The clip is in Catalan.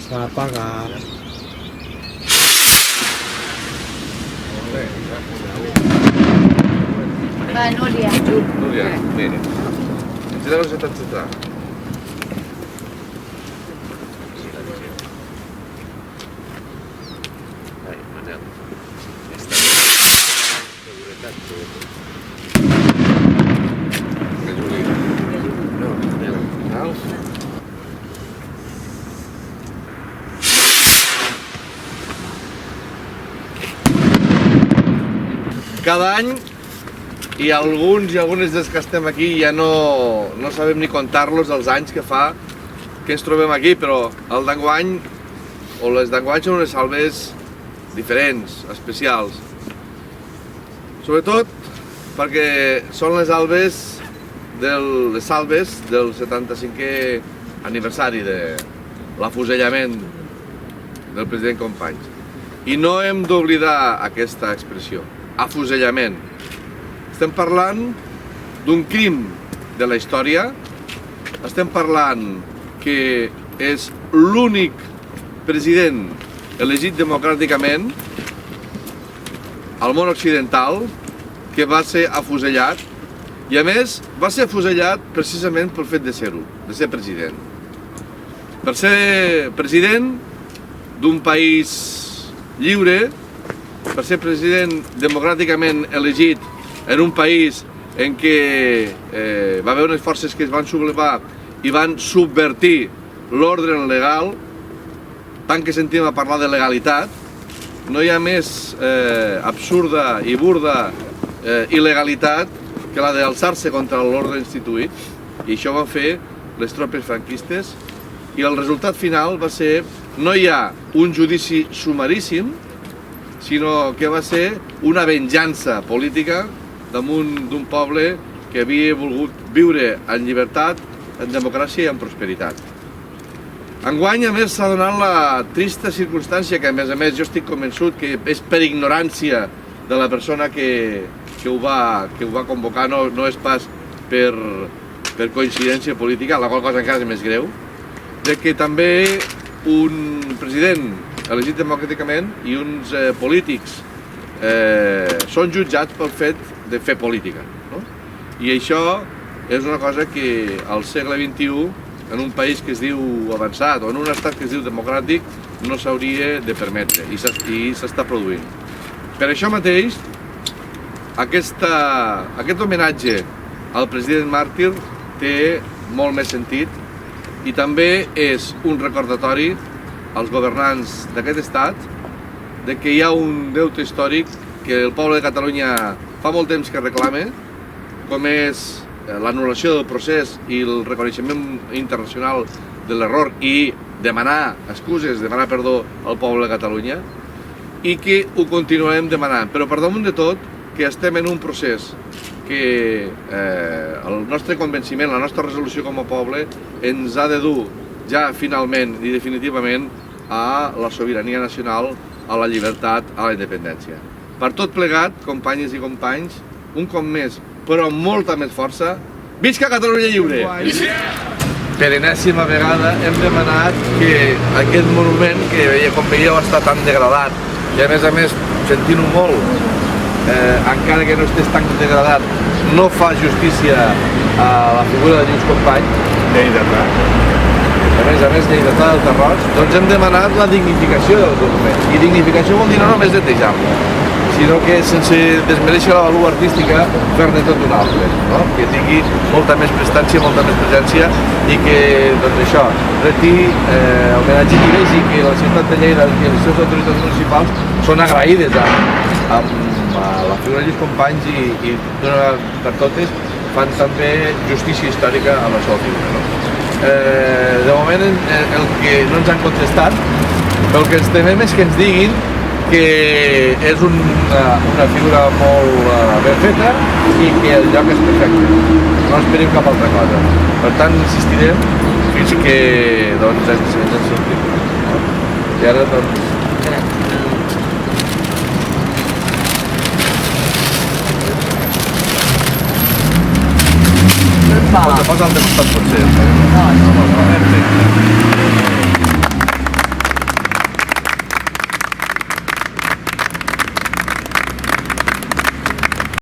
S'ha apagat. Va, Núria. Núria, mira. Ens hem de centrar. Ai, Manel. Seguretat. No, Manel. Alf. Cada any i alguns i algunes dels que estem aquí ja no sabem ni comptar-los els anys que fa que ens trobem aquí, però el d'enguany o les d'enguany són unes salves diferents, especials. Sobretot perquè són les salves del 75è aniversari de l'afusellament del president Companys. I no hem d'oblidar aquesta expressió, afusellament. Estem parlant d'un crim de la història, estem parlant que és l'únic president elegit democràticament al món occidental que va ser afusellat i a més va ser afusellat precisament pel fet de ser-ho, de ser president. Per ser president d'un país lliure, per ser president democràticament elegit en un país en què va haver unes forces que es van sublevar i van subvertir l'ordre legal, tant que sentim a parlar de legalitat, no hi ha més absurda i burda il·legalitat que la d'alçar-se contra l'ordre instituït, i això van fer les tropes franquistes, i el resultat final va ser, no hi ha un judici sumaríssim, sinó que va ser una venjança política damunt d'un poble que havia volgut viure en llibertat, en democràcia i en prosperitat. Enguany, a més, s'ha donat la trista circumstància que, a més, jo estic convençut que és per ignorància de la persona que ho va convocar, no és pas per coincidència política, la qual cosa encara és més greu, de que també un president elegit democràticament i uns polítics són jutjats pel fet de fer política. I això és una cosa que al segle XXI, en un país que es diu avançat o en un estat que es diu democràtic, no s'hauria de permetre i s'està produint. Per això mateix, aquest homenatge al president màrtir té molt més sentit i també és un recordatori als governants d'aquest estat de que hi ha un deute històric que el poble de Catalunya fa molt temps que reclama, com és l'anul·lació del procés i el reconeixement internacional de l'error i demanar excuses, demanar perdó al poble de Catalunya, i que ho continuarem demanant, però per damunt de tot que estem en un procés que el nostre convenciment, la nostra resolució com a poble ens ha de dur ja finalment i definitivament a la sobirania nacional, a la llibertat, a la independència. Per tot plegat, companyes i companys, un cop més, però amb molta més força, visca Catalunya lliure! Per enèsima vegada hem demanat que aquest monument, que com veieu està tan degradat, i a més sentint-ho molt, encara que no estés tan degradat, no fa justícia a la figura de Lluís Companys, lleidatà. A més, lleidatà del Tarròs, doncs hem demanat la dignificació del monument. I dignificació vol dir no només netejar-lo, sinó que sense desmereixer la valor artística fer-ne tot un altre, que tingui molta més prestància, molta més presència i que, doncs això, homenatge i vegi que la ciutat de Lleida i les seves autoritats municipals són agraïdes amb la figura de Lluís Companys i d'una per totes fan també justícia històrica amb la seva figura. De moment el que no ens han contestat, el que ens temem és que ens diguin que és una figura molt ben feta i que el lloc és perfecte. No esperem cap altra cosa. Per tant, insistirem fins que ens en sortim. I ara, doncs... Posa al teu costat potser. No. Perfecte.